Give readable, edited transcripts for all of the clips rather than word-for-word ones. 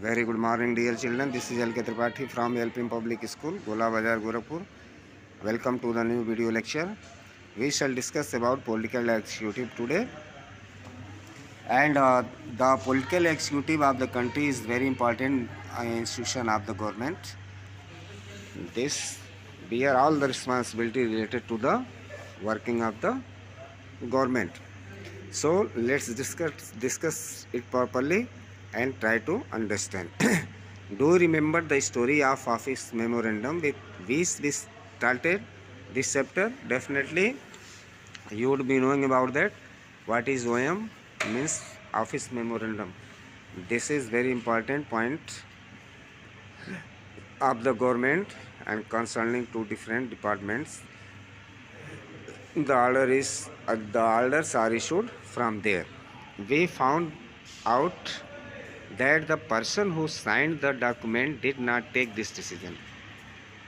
Very good morning, dear children. This is L.K. Tripathi from LPM Public School, Gola Bazar, Gorakhpur. Welcome to the new video lecture. We shall discuss about political executive today. And the political executive of the country is very important institution of the government. This bear all the responsibility related to the working of the government. So let's discuss it properly and try to understand. Do you remember the story of office memorandum with which we started this chapter? Definitely you would be knowing about that. What is OM means office memorandum. This is very important point of the government and concerning two different departments. The orders are issued from there. We found out that the person who signed the document did not take this decision.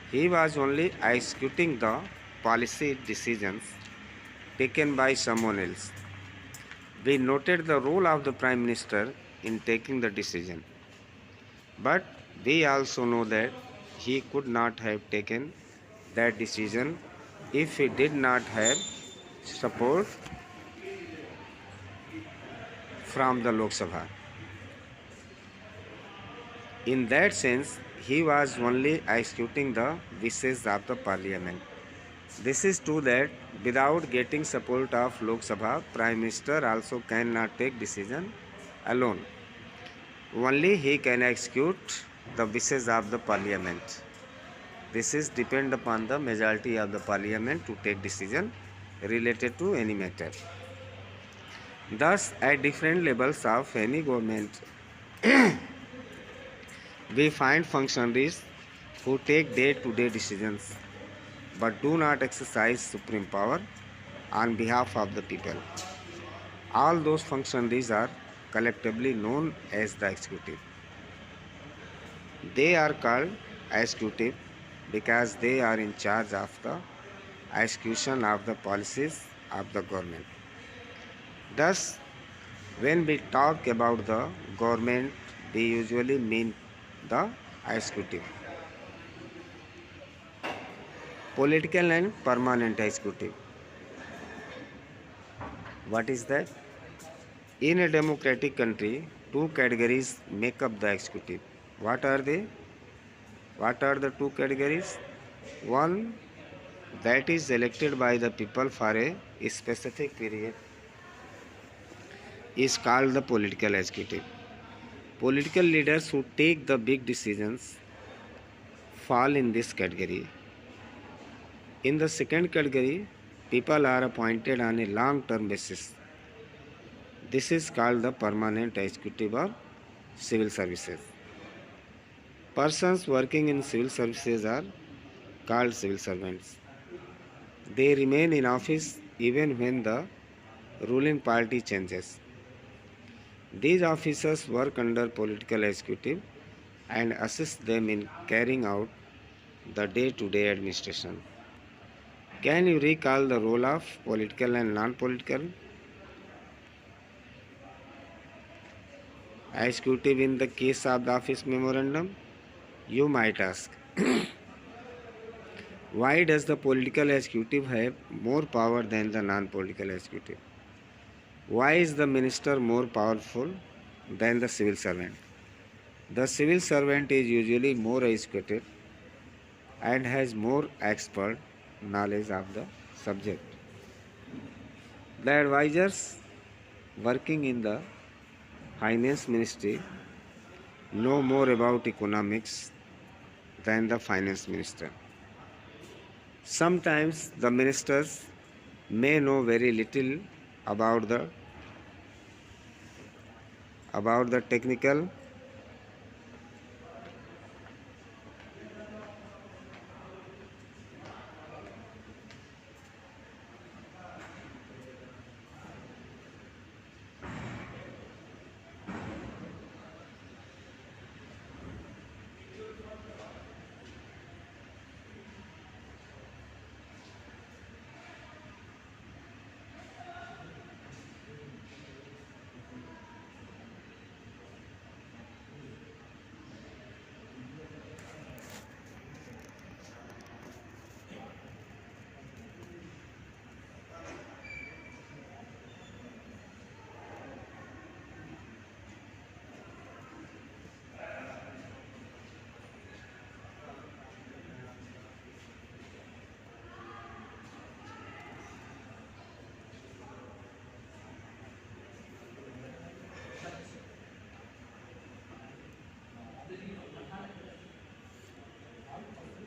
He was only executing the policy decisions taken by someone else. We noted the role of the Prime Minister in taking the decision, but we also know that he could not have taken that decision if he did not have support from the Lok Sabha. In that sense, he was only executing the wishes of the parliament. This is true that without getting support of Lok Sabha, Prime Minister also cannot take decision alone. Only he can execute the wishes of the parliament. This is depend upon the majority of the parliament to take decision related to any matter. Thus, at different levels of any government, we find functionaries who take day-to-day decisions but do not exercise supreme power on behalf of the people. All those functionaries are collectively known as the executive. They are called executive because they are in charge of the execution of the policies of the government. Thus, when we talk about the government, we usually mean the executive. Political and permanent executive. What is that? In a democratic country, two categories make up the executive. What are they? What are the two categories? One that is elected by the people for a specific period is called the political executive. Political leaders who take the big decisions fall in this category. In the second category, people are appointed on a long term basis. This is called the permanent executive or civil services. Persons working in civil services are called civil servants. They remain in office even when the ruling party changes. These officers work under political executive and assist them in carrying out the day-to-day administration. Can you recall the role of political and non-political executive in the case of the office memorandum? You might ask, why does the political executive have more power than the non-political executive? Why is the minister more powerful than the civil servant? The civil servant is usually more educated and has more expert knowledge of the subject. The advisors working in the finance ministry know more about economics than the finance minister. Sometimes the ministers may know very little about the technical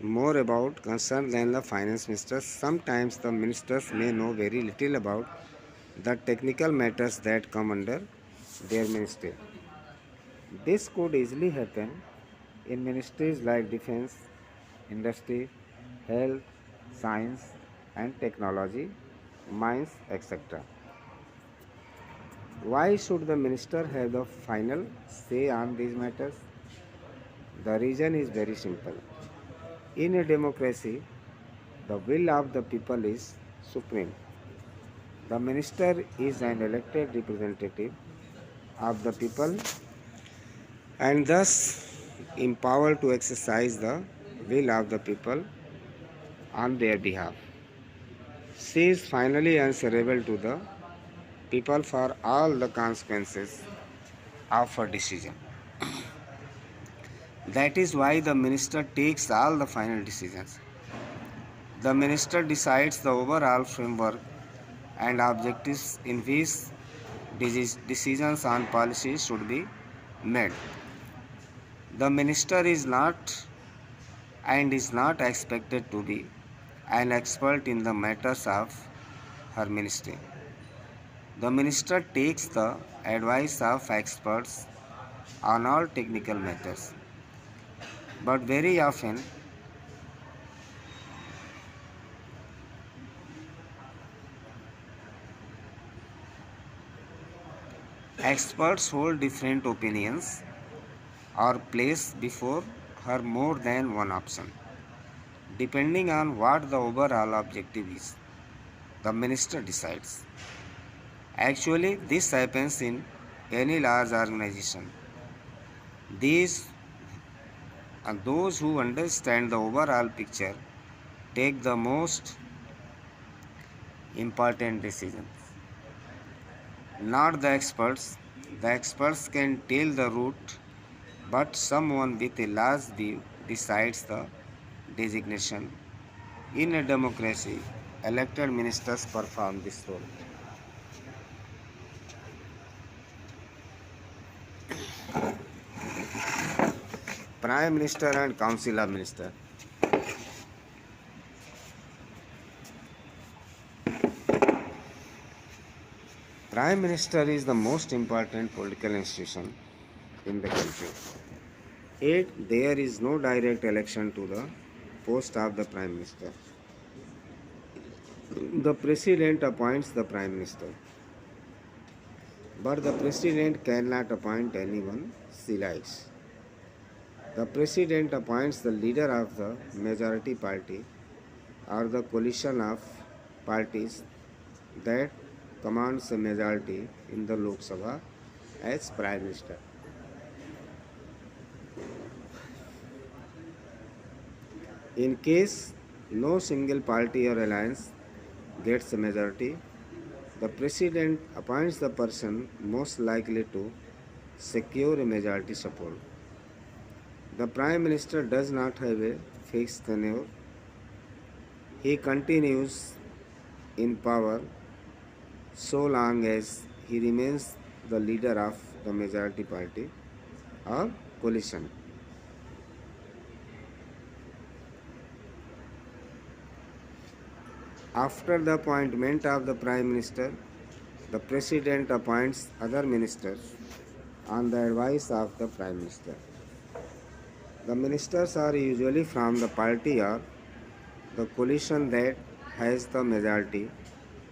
more about concern than the finance minister. Sometimes the ministers may know very little about the technical matters that come under their ministry. This could easily happen in ministries like defense, industry, health, science and technology, mines, etc. Why should the minister have the final say on these matters? The reason is very simple. In a democracy, the will of the people is supreme. The minister is an elected representative of the people and thus empowered to exercise the will of the people on their behalf. She is finally answerable to the people for all the consequences of her decision. That is why the minister takes all the final decisions. The minister decides the overall framework and objectives in which decisions on policies should be made. The minister is not and is not expected to be an expert in the matters of her ministry. The minister takes the advice of experts on all technical matters, but very often experts hold different opinions or place before her more than one option, depending on what the overall objective is. The minister decides. Actually, this happens in any large organization. These and those who understand the overall picture take the most important decisions, not the experts. The experts can tell the route, but someone with a large view decides the designation. In a democracy, elected ministers perform this role. Prime Minister and Council of Ministers. Prime Minister is the most important political institution in the country. Yet there is no direct election to the post of the Prime Minister. The President appoints the Prime Minister, but the President cannot appoint anyone she likes. The President appoints the leader of the majority party or the coalition of parties that commands a majority in the Lok Sabha as Prime Minister. In case no single party or alliance gets a majority, the President appoints the person most likely to secure a majority support. The Prime Minister does not have a fixed tenure. He continues in power so long as he remains the leader of the majority party or coalition. After the appointment of the Prime Minister, the President appoints other ministers on the advice of the Prime Minister. The ministers are usually from the party or the coalition that has the majority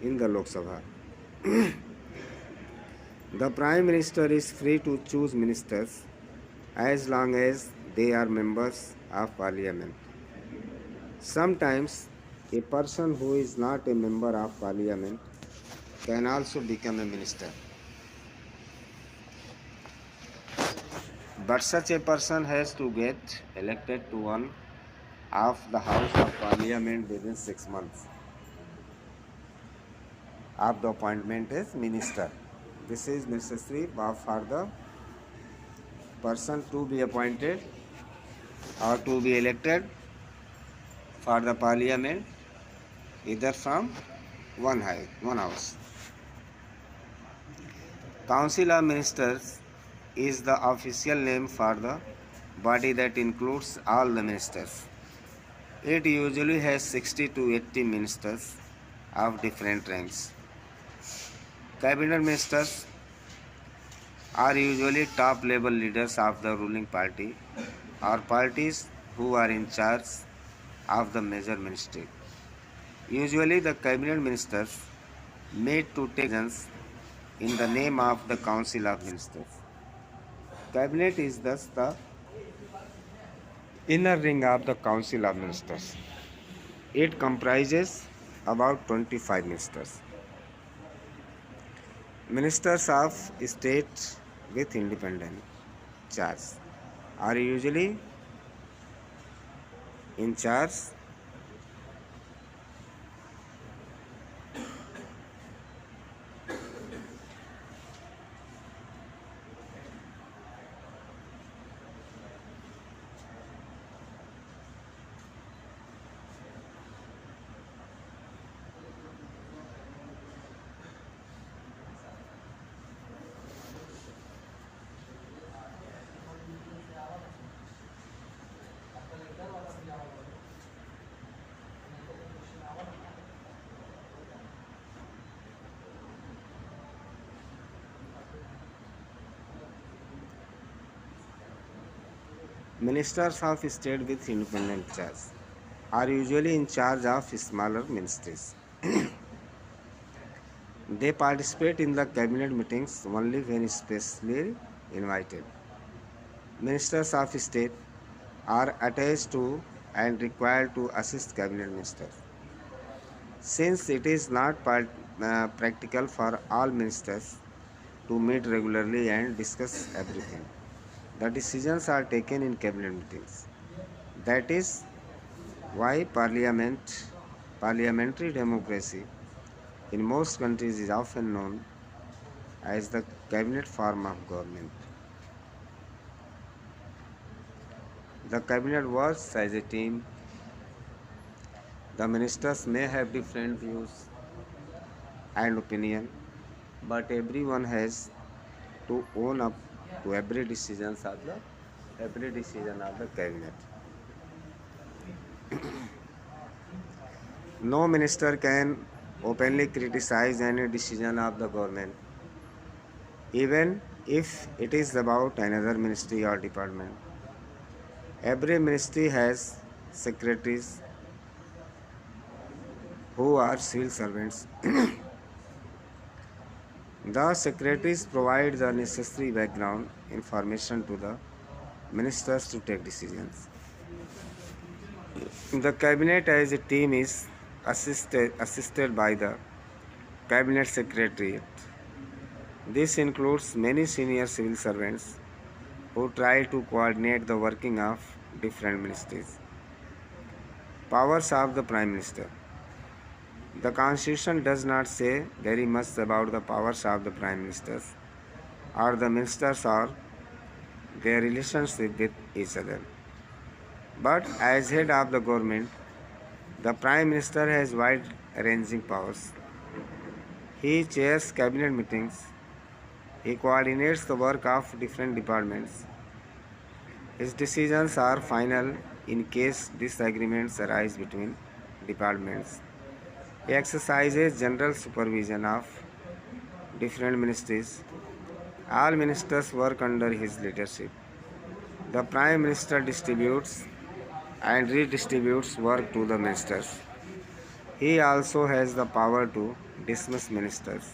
in the Lok Sabha. The Prime Minister is free to choose ministers as long as they are members of Parliament. Sometimes a person who is not a member of Parliament can also become a minister. But such a person has to get elected to one of the House of Parliament within 6 months of the appointment as minister. This is necessary for the person to be appointed or to be elected for the Parliament either from one house. Council of Ministers is the official name for the body that includes all the ministers. It usually has 60 to 80 ministers of different ranks. Cabinet ministers are usually top level leaders of the ruling party or parties who are in charge of the major ministry. Usually, the cabinet ministers meet to take decisions in the name of the Council of Ministers. Cabinet is thus the inner ring of the Council of Ministers. It comprises about 25 ministers. Ministers of state with independent charge are usually in charge Ministers of state with independent charge are usually in charge of smaller ministries. They participate in the cabinet meetings only when specially invited. Ministers of state are attached to and required to assist cabinet ministers. Since it is not practical for all ministers to meet regularly and discuss everything, the decisions are taken in cabinet meetings. That is why parliamentary democracy in most countries is often known as the cabinet form of government. The cabinet works as a team. The ministers may have different views and opinion, but everyone has to own up to every decision of the cabinet. No minister can openly criticize any decision of the government, even if it is about another ministry or department. Every ministry has secretaries who are civil servants. The secretaries provide the necessary background information to the ministers to take decisions. The cabinet as a team is assisted by the cabinet secretariat. This includes many senior civil servants who try to coordinate the working of different ministries. Powers of the Prime Minister. The Constitution does not say very much about the powers of the Prime Ministers or the ministers or their relationship with each other. But as head of the government, the Prime Minister has wide ranging powers. He chairs cabinet meetings, he coordinates the work of different departments. His decisions are final in case disagreements arise between departments. He exercises general supervision of different ministries. All ministers work under his leadership. The Prime Minister distributes and redistributes work to the ministers. He also has the power to dismiss ministers.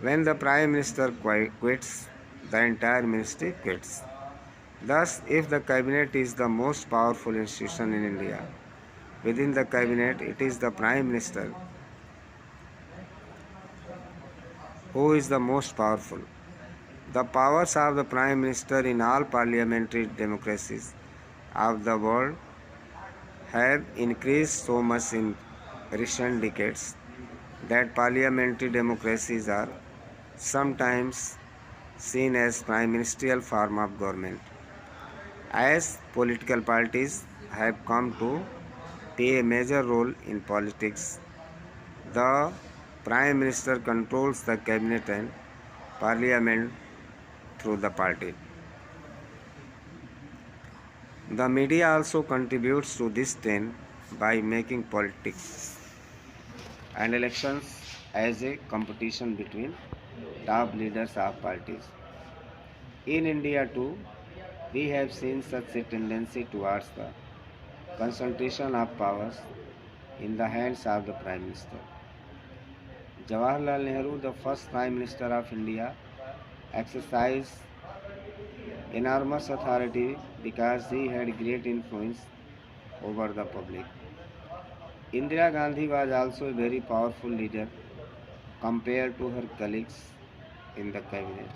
When the Prime Minister quits, the entire ministry quits. Thus, if the cabinet is the most powerful institution in India, within the cabinet it is the Prime Minister who is the most powerful. The powers of the Prime Minister in all parliamentary democracies of the world have increased so much in recent decades that parliamentary democracies are sometimes seen as prime ministerial form of government. As political parties have come to play a major role in politics, the Prime Minister controls the cabinet and parliament through the party. The media also contributes to this trend by making politics and elections as a competition between top leaders of parties. In India too, we have seen such a tendency towards the concentration of powers in the hands of the Prime Minister. Jawaharlal Nehru, the first Prime Minister of India, exercised enormous authority because he had great influence over the public. Indira Gandhi was also a very powerful leader compared to her colleagues in the cabinet.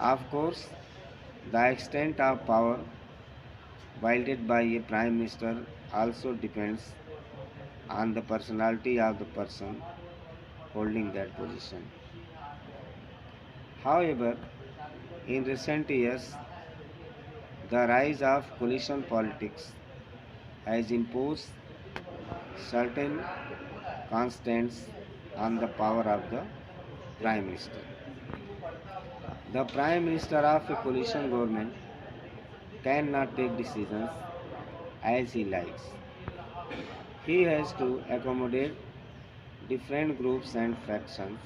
Of course, the extent of power wielded by a prime minister also depends on the personality of the person holding that position. However, in recent years, the rise of coalition politics has imposed certain constraints on the power of the prime minister. The prime minister of a coalition government cannot take decisions as he likes. He has to accommodate different groups and factions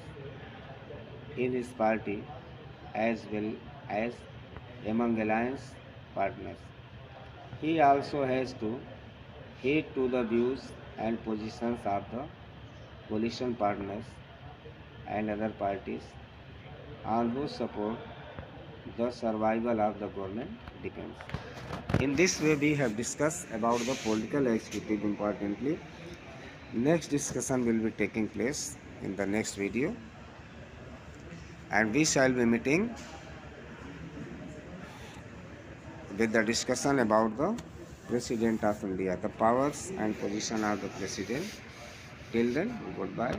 in his party as well as among alliance partners. He also has to heed to the views and positions of the coalition partners and other parties on whose support the survival of the government depends. In this way, we have discussed about the political executive importantly. Next discussion will be taking place in the next video, and we shall be meeting with the discussion about the President of India, the powers and position of the President. Till then, goodbye.